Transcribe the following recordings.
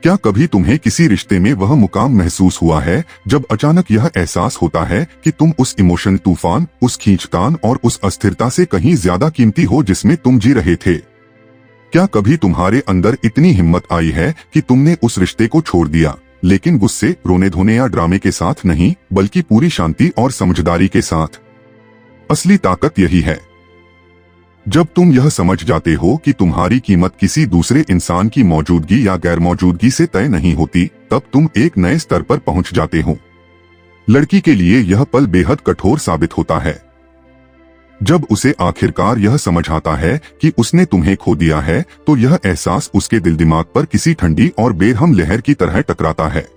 क्या कभी तुम्हें किसी रिश्ते में वह मुकाम महसूस हुआ है जब अचानक यह एहसास होता है कि तुम उस इमोशनल तूफान, उस खींचतान और उस अस्थिरता से कहीं ज्यादा कीमती हो जिसमें तुम जी रहे थे? क्या कभी तुम्हारे अंदर इतनी हिम्मत आई है कि तुमने उस रिश्ते को छोड़ दिया, लेकिन गुस्से, रोने धोने या ड्रामे के साथ नहीं, बल्कि पूरी शांति और समझदारी के साथ? असली ताकत यही है। जब तुम यह समझ जाते हो कि तुम्हारी कीमत किसी दूसरे इंसान की मौजूदगी या गैर मौजूदगी से तय नहीं होती, तब तुम एक नए स्तर पर पहुंच जाते हो। लड़की के लिए यह पल बेहद कठोर साबित होता है। जब उसे आखिरकार यह समझ आता है कि उसने तुम्हें खो दिया है, तो यह एहसास उसके दिल दिमाग पर किसी ठंडी और बेरहम लहर की तरह टकराता है।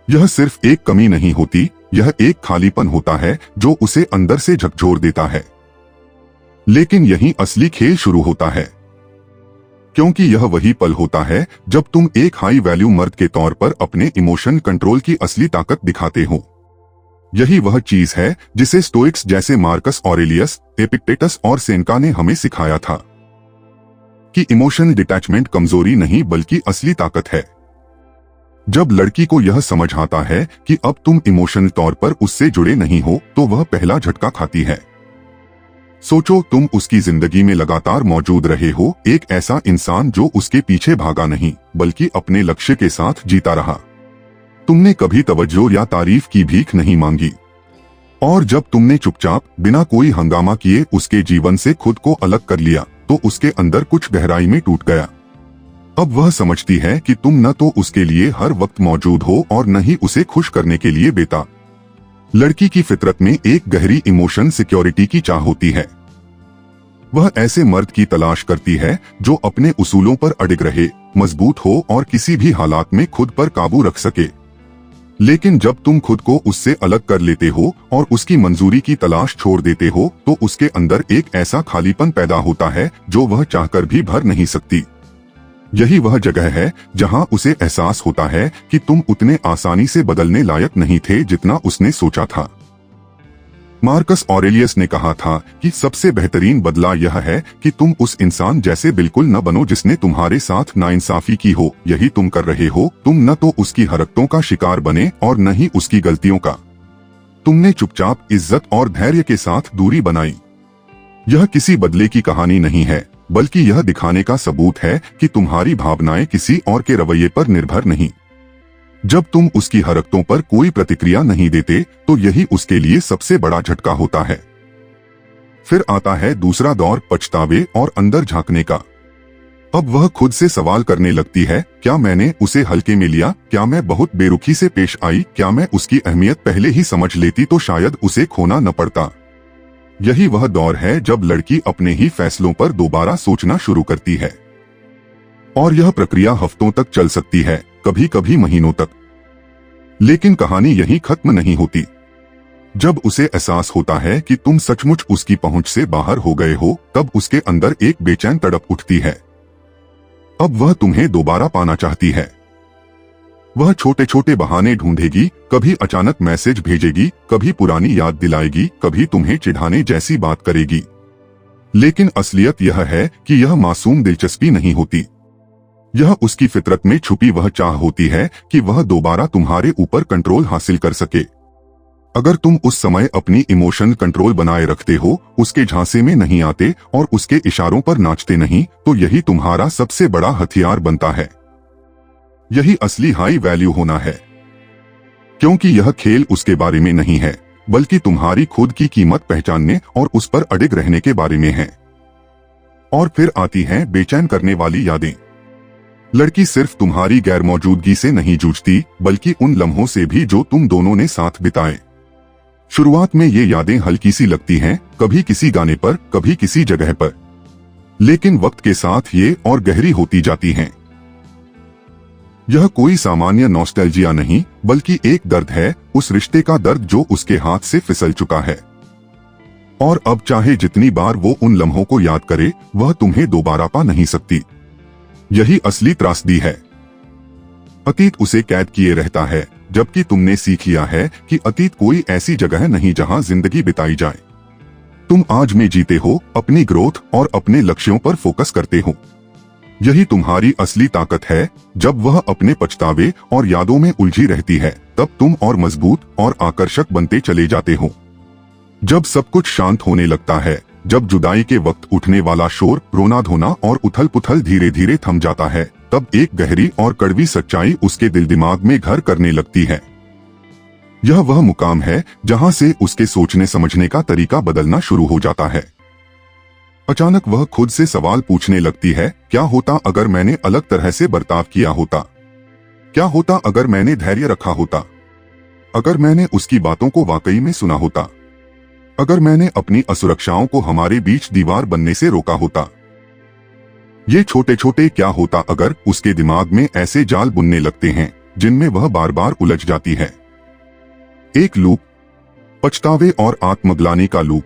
यह सिर्फ एक कमी नहीं होती, यह एक खालीपन होता है जो उसे अंदर से झकझोर देता है। लेकिन यही असली खेल शुरू होता है, क्योंकि यह वही पल होता है जब तुम एक हाई वैल्यू मर्द के तौर पर अपने इमोशन कंट्रोल की असली ताकत दिखाते हो। यही वह चीज है जिसे स्टोइक्स जैसे मार्कस ऑरेलियस, एपिक्टेटस और सेनेका ने हमें सिखाया था कि इमोशनल डिटैचमेंट कमजोरी नहीं बल्कि असली ताकत है। जब लड़की को यह समझ आता है कि अब तुम इमोशनल तौर पर उससे जुड़े नहीं हो, तो वह पहला झटका खाती है। सोचो, तुम उसकी जिंदगी में लगातार मौजूद रहे हो, एक ऐसा इंसान जो उसके पीछे भागा नहीं बल्कि अपने लक्ष्य के साथ जीता रहा। तुमने कभी तवज्जो या तारीफ की भीख नहीं मांगी, और जब तुमने चुपचाप बिना कोई हंगामा किए उसके जीवन से खुद को अलग कर लिया, तो उसके अंदर कुछ गहराई में टूट गया। अब वह समझती है कि तुम न तो उसके लिए हर वक्त मौजूद हो और न ही उसे खुश करने के लिए बेताब। लड़की की फितरत में एक गहरी इमोशन सिक्योरिटी की चाह होती है। वह ऐसे मर्द की तलाश करती है जो अपने उसूलों पर अडिग रहे, मजबूत हो और किसी भी हालात में खुद पर काबू रख सके। लेकिन जब तुम खुद को उससे अलग कर लेते हो और उसकी मंजूरी की तलाश छोड़ देते हो, तो उसके अंदर एक ऐसा खालीपन पैदा होता है जो वह चाहकर भी भर नहीं सकती। यही वह जगह है जहां उसे एहसास होता है कि तुम उतने आसानी से बदलने लायक नहीं थे जितना उसने सोचा था। मार्कस ऑरेलियस ने कहा था कि सबसे बेहतरीन बदला यह है कि तुम उस इंसान जैसे बिल्कुल न बनो जिसने तुम्हारे साथ नाइंसाफी की हो। यही तुम कर रहे हो। तुम न तो उसकी हरकतों का शिकार बने और न ही उसकी गलतियों का। तुमने चुपचाप इज्जत और धैर्य के साथ दूरी बनाई। यह किसी बदले की कहानी नहीं है, बल्कि यह दिखाने का सबूत है कि तुम्हारी भावनाएं किसी और के रवैये पर निर्भर नहीं। जब तुम उसकी हरकतों पर कोई प्रतिक्रिया नहीं देते, तो यही उसके लिए सबसे बड़ा झटका होता है। फिर आता है दूसरा दौर, पछतावे और अंदर झांकने का। अब वह खुद से सवाल करने लगती है, क्या मैंने उसे हल्के में लिया? क्या मैं बहुत बेरुखी से पेश आई? क्या मैं उसकी अहमियत पहले ही समझ लेती तो शायद उसे खोना न पड़ता। यही वह दौर है जब लड़की अपने ही फैसलों पर दोबारा सोचना शुरू करती है, और यह प्रक्रिया हफ्तों तक चल सकती है, कभी कभी महीनों तक। लेकिन कहानी यहीं खत्म नहीं होती। जब उसे एहसास होता है कि तुम सचमुच उसकी पहुंच से बाहर हो गए हो, तब उसके अंदर एक बेचैन तड़प उठती है। अब वह तुम्हें दोबारा पाना चाहती है। वह छोटे छोटे बहाने ढूंढेगी, कभी अचानक मैसेज भेजेगी, कभी पुरानी याद दिलाएगी, कभी तुम्हें चिढ़ाने जैसी बात करेगी। लेकिन असलियत यह है कि यह मासूम दिलचस्पी नहीं होती। यह उसकी फितरत में छुपी वह चाह होती है कि वह दोबारा तुम्हारे ऊपर कंट्रोल हासिल कर सके। अगर तुम उस समय अपनी इमोशनल कंट्रोल बनाए रखते हो, उसके झांसे में नहीं आते और उसके इशारों पर नाचते नहीं, तो यही तुम्हारा सबसे बड़ा हथियार बनता है। यही असली हाई वैल्यू होना है, क्योंकि यह खेल उसके बारे में नहीं है, बल्कि तुम्हारी खुद की कीमत पहचानने और उस पर अडिग रहने के बारे में है। और फिर आती हैं बेचैन करने वाली यादें। लड़की सिर्फ तुम्हारी गैर मौजूदगी से नहीं जूझती, बल्कि उन लम्हों से भी जो तुम दोनों ने साथ बिताए। शुरुआत में ये यादें हल्की सी लगती हैं, कभी किसी गाने पर, कभी किसी जगह पर, लेकिन वक्त के साथ ये और गहरी होती जाती हैं। यह कोई सामान्य नॉस्टैल्जिया नहीं, बल्कि एक दर्द है, उस रिश्ते का दर्द जो उसके हाथ से फिसल चुका है। और अब चाहे जितनी बार वो उन लम्हों को याद करे, वह तुम्हें दोबारा पा नहीं सकती। यही असली त्रासदी है। अतीत उसे कैद किए रहता है, जबकि तुमने सीख लिया है कि अतीत कोई ऐसी जगह नहीं जहां जिंदगी बिताई जाए। तुम आज में जीते हो, अपनी ग्रोथ और अपने लक्ष्यों पर फोकस करते हो। यही तुम्हारी असली ताकत है। जब वह अपने पछतावे और यादों में उलझी रहती है, तब तुम और मजबूत और आकर्षक बनते चले जाते हो। जब सब कुछ शांत होने लगता है, जब जुदाई के वक्त उठने वाला शोर, रोना धोना और उथल पुथल धीरे धीरे थम जाता है, तब एक गहरी और कड़वी सच्चाई उसके दिल दिमाग में घर करने लगती है। यह वह मुकाम है जहां से उसके सोचने समझने का तरीका बदलना शुरू हो जाता है। अचानक वह खुद से सवाल पूछने लगती है, क्या होता अगर मैंने अलग तरह से बर्ताव किया होता? क्या होता अगर मैंने धैर्य रखा होता? अगर मैंने उसकी बातों को वाकई में सुना होता? अगर मैंने अपनी असुरक्षाओं को हमारे बीच दीवार बनने से रोका होता? ये छोटे छोटे क्या होता अगर उसके दिमाग में ऐसे जाल बुनने लगते हैं जिनमें वह बार बार उलझ जाती है। एक लूप, पछतावे और आत्मग्लानि का लूप।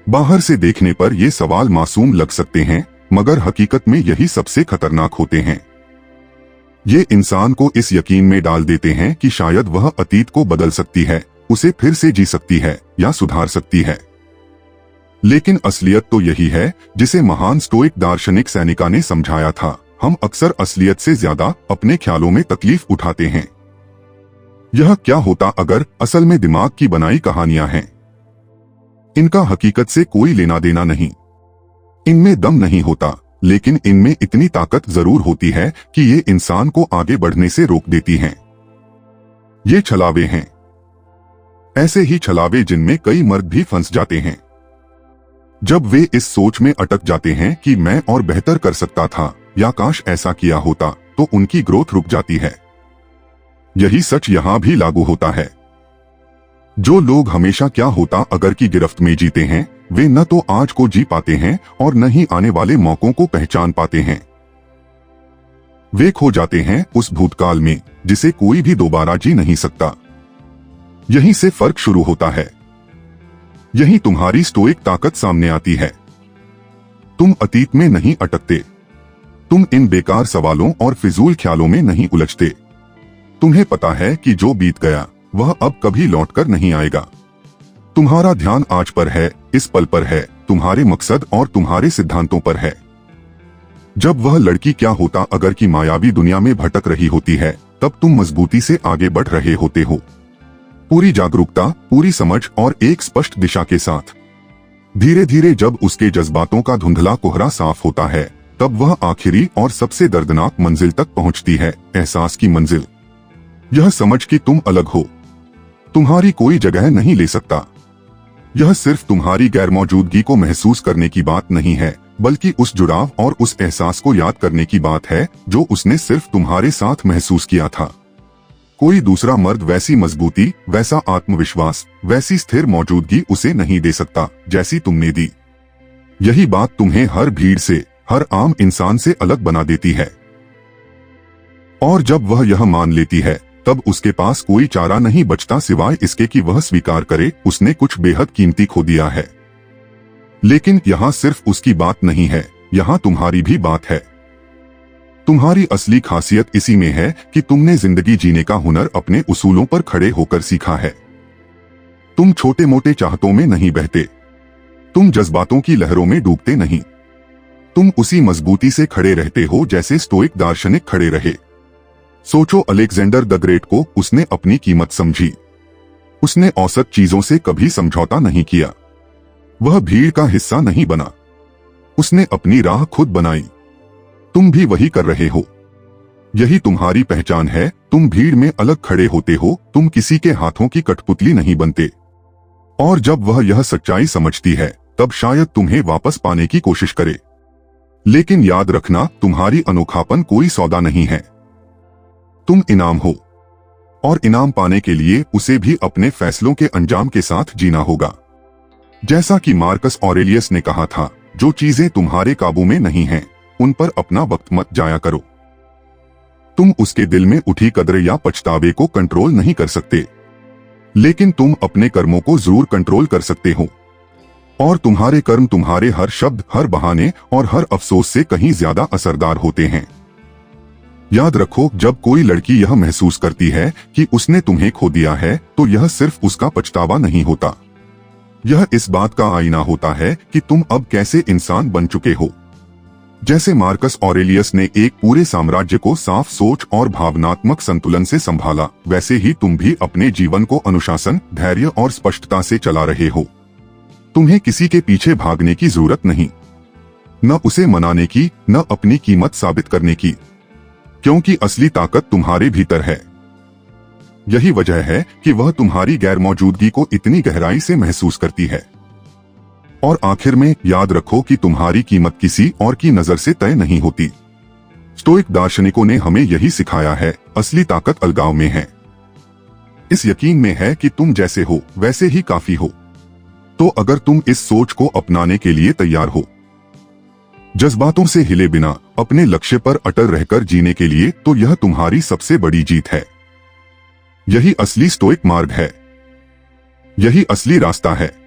बाहर से देखने पर ये सवाल मासूम लग सकते हैं, मगर हकीकत में यही सबसे खतरनाक होते हैं। ये इंसान को इस यकीन में डाल देते हैं कि शायद वह अतीत को बदल सकती है, उसे फिर से जी सकती है या सुधार सकती है। लेकिन असलियत तो यही है जिसे महान स्टोइक दार्शनिक सेनेका ने समझाया था, हम अक्सर असलियत से ज्यादा अपने ख्यालों में तकलीफ उठाते हैं। यह क्या होता अगर असल में दिमाग की बनाई कहानियां हैं। इनका हकीकत से कोई लेना देना नहीं। इनमें दम नहीं होता, लेकिन इनमें इतनी ताकत जरूर होती है कि ये इंसान को आगे बढ़ने से रोक देती हैं। ये छलावे हैं, ऐसे ही छलावे जिनमें कई मर्द भी फंस जाते हैं। जब वे इस सोच में अटक जाते हैं कि मैं और बेहतर कर सकता था या काश ऐसा किया होता, तो उनकी ग्रोथ रुक जाती है। यही सच यहां भी लागू होता है। जो लोग हमेशा क्या होता अगर की गिरफ्त में जीते हैं, वे न तो आज को जी पाते हैं और न ही आने वाले मौकों को पहचान पाते हैं। वे खो जाते हैं उस भूतकाल में जिसे कोई भी दोबारा जी नहीं सकता। यहीं से फर्क शुरू होता है। यही तुम्हारी स्टोइक ताकत सामने आती है। तुम अतीत में नहीं अटकते। तुम इन बेकार सवालों और फिजूल ख्यालों में नहीं उलझते। तुम्हें पता है कि जो बीत गया वह अब कभी लौटकर नहीं आएगा। तुम्हारा ध्यान आज पर है, इस पल पर है, तुम्हारे मकसद और तुम्हारे सिद्धांतों पर है। जब वह लड़की क्या होता अगर की मायावी दुनिया में भटक रही होती है, तब तुम मजबूती से आगे बढ़ रहे होते हो, पूरी जागरूकता, पूरी समझ और एक स्पष्ट दिशा के साथ। धीरे धीरे जब उसके जज्बातों का धुंधला कोहरा साफ होता है, तब वह आखिरी और सबसे दर्दनाक मंजिल तक पहुंचती है, एहसास की मंजिल। यह समझ कि तुम अलग हो, तुम्हारी कोई जगह नहीं ले सकता। यह सिर्फ तुम्हारी गैरमौजूदगी को महसूस करने की बात नहीं है, बल्कि उस जुड़ाव और उस एहसास को याद करने की बात है जो उसने सिर्फ तुम्हारे साथ महसूस किया था। कोई दूसरा मर्द वैसी मजबूती, वैसा आत्मविश्वास, वैसी स्थिर मौजूदगी उसे नहीं दे सकता जैसी तुमने दी। यही बात तुम्हें हर भीड़ से, हर आम इंसान से अलग बना देती है। और जब वह यह मान लेती है, तब उसके पास कोई चारा नहीं बचता सिवाय इसके कि वह स्वीकार करे उसने कुछ बेहद कीमती खो दिया है। लेकिन यहाँ सिर्फ उसकी बात नहीं है, यहाँ तुम्हारी भी बात है। तुम्हारी असली खासियत इसी में है कि तुमने जिंदगी जीने का हुनर अपने उसूलों पर खड़े होकर सीखा है। तुम छोटे मोटे चाहतों में नहीं बहते, तुम जज्बातों की लहरों में डूबते नहीं। तुम उसी मजबूती से खड़े रहते हो जैसे स्टोइक दार्शनिक खड़े रहे। सोचो, अलेक्जेंडर द ग्रेट को उसने अपनी कीमत समझी। उसने औसत चीजों से कभी समझौता नहीं किया। वह भीड़ का हिस्सा नहीं बना, उसने अपनी राह खुद बनाई। तुम भी वही कर रहे हो। यही तुम्हारी पहचान है, तुम भीड़ में अलग खड़े होते हो, तुम किसी के हाथों की कठपुतली नहीं बनते। और जब वह यह सच्चाई समझती है, तब शायद तुम्हें वापस पाने की कोशिश करे। लेकिन याद रखना, तुम्हारी अनोखापन कोई सौदा नहीं है। तुम इनाम हो, और इनाम पाने के लिए उसे भी अपने फैसलों के अंजाम के साथ जीना होगा। जैसा कि मार्कस ऑरेलियस ने कहा था, जो चीजें तुम्हारे काबू में नहीं हैं, उन पर अपना वक्त मत जाया करो। तुम उसके दिल में उठी कद्र या पछतावे को कंट्रोल नहीं कर सकते, लेकिन तुम अपने कर्मों को जरूर कंट्रोल कर सकते हो। और तुम्हारे कर्म तुम्हारे हर शब्द, हर बहाने और हर अफसोस से कहीं ज्यादा असरदार होते हैं। याद रखो, जब कोई लड़की यह महसूस करती है कि उसने तुम्हें खो दिया है, तो यह सिर्फ उसका पछतावा नहीं होता। यह इस बात का आईना होता है कि तुम अब कैसे इंसान बन चुके हो। जैसे मार्कस ऑरेलियस ने एक पूरे साम्राज्य को साफ सोच और भावनात्मक संतुलन से संभाला, वैसे ही तुम भी अपने जीवन को अनुशासन, धैर्य और स्पष्टता से चला रहे हो। तुम्हें किसी के पीछे भागने की जरूरत नहीं, न उसे मनाने की, न अपनी कीमत साबित करने की, क्योंकि असली ताकत तुम्हारे भीतर है। यही वजह है कि वह तुम्हारी गैर मौजूदगी को इतनी गहराई से महसूस करती है। और आखिर में याद रखो कि तुम्हारी कीमत किसी और की नजर से तय नहीं होती। स्टोइक दार्शनिकों ने हमें यही सिखाया है, असली ताकत अलगाव में है। इस यकीन में है कि तुम जैसे हो वैसे ही काफी हो। तो अगर तुम इस सोच को अपनाने के लिए तैयार हो, जज्बातों से हिले बिना अपने लक्ष्य पर अटल रहकर जीने के लिए, तो यह तुम्हारी सबसे बड़ी जीत है। यही असली स्टोइक मार्ग है, यही असली रास्ता है।